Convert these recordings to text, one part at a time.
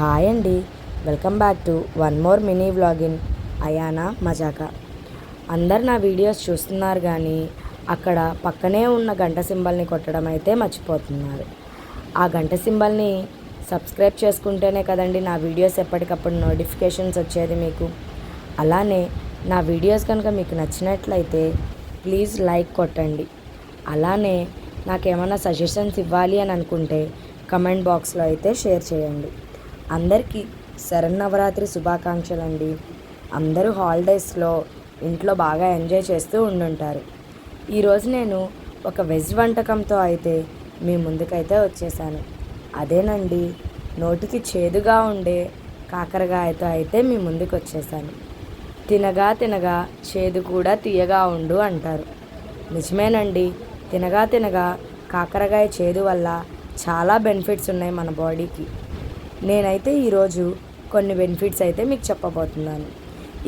Hi అండి, welcome back to one more mini vlog in అయానా మజాకా. అందరు నా వీడియోస్ చూస్తున్నారు కానీ అక్కడ పక్కనే ఉన్న గంట సింబల్ని కొట్టడం అయితే మర్చిపోతున్నారు. ఆ గంట సింబల్ని సబ్స్క్రైబ్ చేసుకుంటేనే కదండి నా వీడియోస్ ఎప్పటికప్పుడు నోటిఫికేషన్స్ వచ్చేది మీకు. అలానే నా వీడియోస్ కనుక మీకు నచ్చినట్లయితే ప్లీజ్ లైక్ కొట్టండి. అలానే నాకేమైనా సజెషన్స్ ఇవ్వాలి అని అనుకుంటే కమెంట్ బాక్స్లో అయితే షేర్ చేయండి. అందరికీ శరన్నవరాత్రి శుభాకాంక్షలు అండి. అందరూ హాలిడేస్లో ఇంట్లో బాగా ఎంజాయ్ చేస్తూ ఉండుంటారు. ఈరోజు నేను ఒక వెజ్ వంటకంతో అయితే మీ ముందుకైతే వచ్చేసాను. అదేనండి, నోటికి చేదుగా ఉండే కాకరకాయతో అయితే మీ ముందుకు వచ్చేసాను. తినగా తినగా చేదు కూడా తీయగా ఉండు అంటారు. నిజమేనండి, తినగా తినగా కాకరకాయ చేదు వల్ల చాలా బెనిఫిట్స్ ఉన్నాయి మన బాడీకి. నేనైతే ఈరోజు కొన్ని బెనిఫిట్స్ అయితే మీకు చెప్పబోతున్నాను.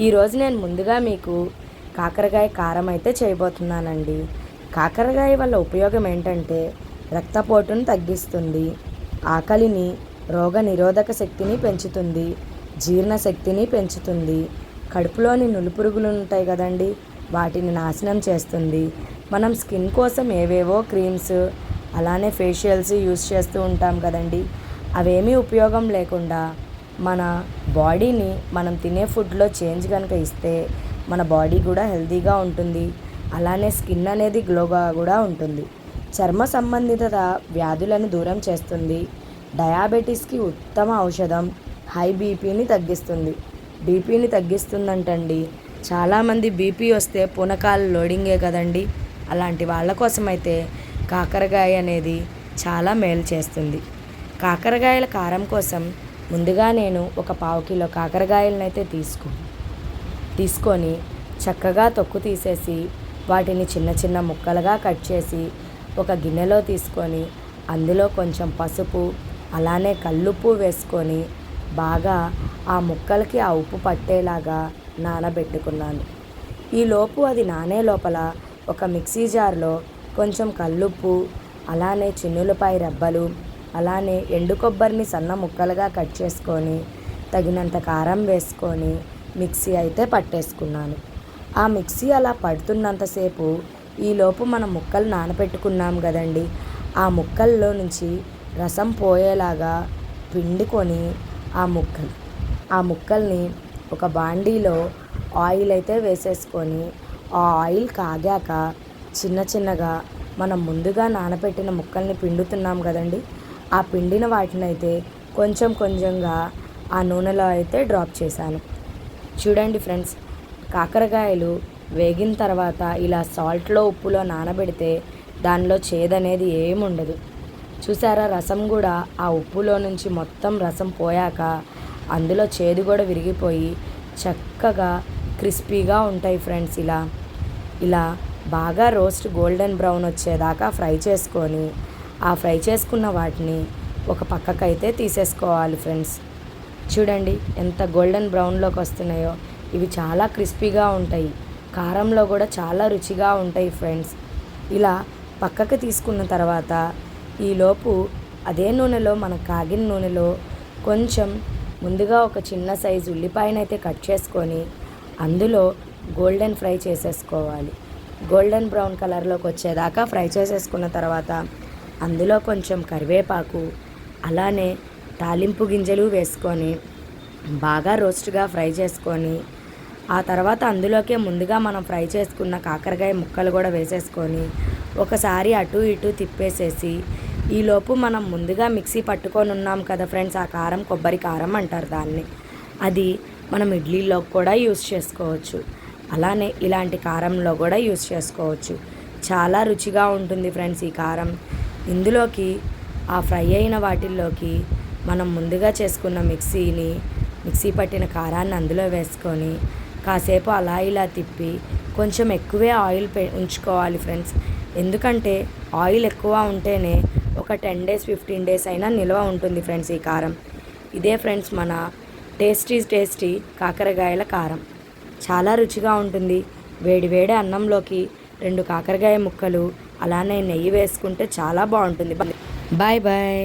ఈరోజు నేను ముందుగా మీకు కాకరకాయ కారం అయితే చేయబోతున్నానండి. కాకరకాయ వల్ల ఉపయోగం ఏంటంటే రక్తపోటును తగ్గిస్తుంది, ఆకలిని, రోగ నిరోధక శక్తిని పెంచుతుంది, జీర్ణశక్తిని పెంచుతుంది, కడుపులోని నులిపురుగులు ఉంటాయి కదండి వాటిని నాశనం చేస్తుంది. మనం స్కిన్ కోసం ఏవేవో క్రీమ్స్ అలానే ఫేషియల్స్ యూస్ చేస్తూ ఉంటాం కదండి, అవేమీ ఉపయోగం లేకుండా మన బాడీని మనం తినే ఫుడ్లో చేంజ్ కనుక ఇస్తే మన బాడీ కూడా హెల్తీగా ఉంటుంది. అలానే స్కిన్ అనేది గ్లోగా కూడా ఉంటుంది. చర్మ సంబంధిత వ్యాధులను దూరం చేస్తుంది. డయాబెటీస్కి ఉత్తమ ఔషధం. హై బీపీని తగ్గిస్తుంది. బీపీని తగ్గిస్తుందంటండి. చాలామంది బీపీ వస్తే పూనకాలు లోడింగే కదండి, అలాంటి వాళ్ళ కోసమైతే కాకరకాయ అనేది చాలా మేలు చేస్తుంది. కాకరకాయల కారం కోసం ముందుగా నేను ఒక 1/2 కిలో కాకరకాయలను అయితే తీసుకొని చక్కగా తొక్కు తీసేసి వాటిని చిన్న చిన్న ముక్కలుగా కట్ చేసి ఒక గిన్నెలో తీసుకొని అందులో కొంచెం పసుపు అలానే కల్లుప్పు వేసుకొని బాగా ఆ ముక్కలకి ఆ ఉప్పు పట్టేలాగా నానబెట్టుకున్నాను. ఈలోపు అది నానే లోపల ఒక మిక్సీ జార్లో కొంచెం కల్లుప్పు అలానే చిన్నులపాయ రెబ్బలు అలానే ఎండు కొబ్బరిని సన్న ముక్కలుగా కట్ చేసుకొని తగినంత కారం వేసుకొని మిక్సీ అయితే పట్టేసుకున్నాను. ఆ మిక్సీ అలా పడుతున్నంతసేపు ఈలోపు మనం ముక్కలు నానబెట్టుకున్నాం కదండి, ఆ ముక్కల్లో నుంచి రసం పోయేలాగా పిండుకొని ఆ ముక్కల్ని ఒక బాండీలో ఆయిల్ అయితే వేసేసుకొని ఆ ఆయిల్ కాగాక చిన్న చిన్నగా మనం ముందుగా నానబెట్టిన ముక్కల్ని పిండుతున్నాం కదండి, ఆ పిండిన వాటిని అయితే కొంచెం కొంచెంగా ఆ నూనెలో అయితే డ్రాప్ చేశాను. చూడండి ఫ్రెండ్స్, కాకరకాయలు వేగిన తర్వాత ఇలా సాల్ట్లో ఉప్పులో నానబెడితే దానిలో చేదనేది ఏముండదు. చూసారా, రసం కూడా ఆ ఉప్పులో నుంచి మొత్తం రసం పోయాక అందులో చేదు కూడా విరిగిపోయి చక్కగా క్రిస్పీగా ఉంటాయి ఫ్రెండ్స్. ఇలా బాగా రోస్ట్ గోల్డెన్ బ్రౌన్ వచ్చేదాకా ఫ్రై చేసుకొని ఆ ఫ్రై చేసుకున్న వాటిని ఒక పక్కకైతే తీసేసుకోవాలి ఫ్రెండ్స్. చూడండి ఎంత గోల్డెన్ బ్రౌన్లోకి వస్తున్నాయో. ఇవి చాలా క్రిస్పీగా ఉంటాయి, కారంలో కూడా చాలా రుచిగా ఉంటాయి ఫ్రెండ్స్. ఇలా పక్కకు తీసుకున్న తర్వాత ఈలోపు అదే నూనెలో మన కాగిన నూనెలో కొంచెం ముందుగా ఒక చిన్న సైజు ఉల్లిపాయనైతే కట్ చేసుకొని అందులో గోల్డెన్ ఫ్రై చేసేసుకోవాలి. గోల్డెన్ బ్రౌన్ కలర్లోకి వచ్చేదాకా ఫ్రై చేసేసుకున్న తర్వాత అందులో కొంచెం కరివేపాకు అలానే తాలింపు గింజలు వేసుకొని బాగా రోస్ట్గా ఫ్రై చేసుకొని ఆ తర్వాత అందులోకే ముందుగా మనం ఫ్రై చేసుకున్న కాకరకాయ ముక్కలు కూడా వేసేసుకొని ఒకసారి అటు ఇటు తిప్పేసేసి ఈలోపు మనం ముందుగా మిక్సీ పట్టుకొని ఉన్నాం కదా ఫ్రెండ్స్, ఆ కారం కొబ్బరి కారం అంటారు దాన్ని, అది మనం ఇడ్లీలో కూడా యూస్ చేసుకోవచ్చు. అలానే ఇలాంటి కారంలో కూడా యూస్ చేసుకోవచ్చు. చాలా రుచిగా ఉంటుంది ఫ్రెండ్స్ ఈ కారం. ఇందులోకి ఆ ఫ్రై అయిన వాటిల్లోకి మనం ముందుగా చేసుకున్న మిక్సీ పట్టిన కారాన్ని అందులో వేసుకొని కాసేపు అలా ఇలా తిప్పి కొంచెం ఎక్కువే ఆయిల్ ఉంచుకోవాలి ఫ్రెండ్స్. ఎందుకంటే ఆయిల్ ఎక్కువ ఉంటేనే ఒక 10 days 15 days అయినా నిల్వ ఉంటుంది ఫ్రెండ్స్ ఈ కారం. ఇదే ఫ్రెండ్స్ మన టేస్టీ కాకరకాయల కారం. చాలా రుచిగా ఉంటుంది. వేడి వేడి అన్నంలోకి 2 కాకరకాయ ముక్కలు అలానే నెయ్యి వేసుకుంటే చాలా బాగుంటుంది. Bye bye.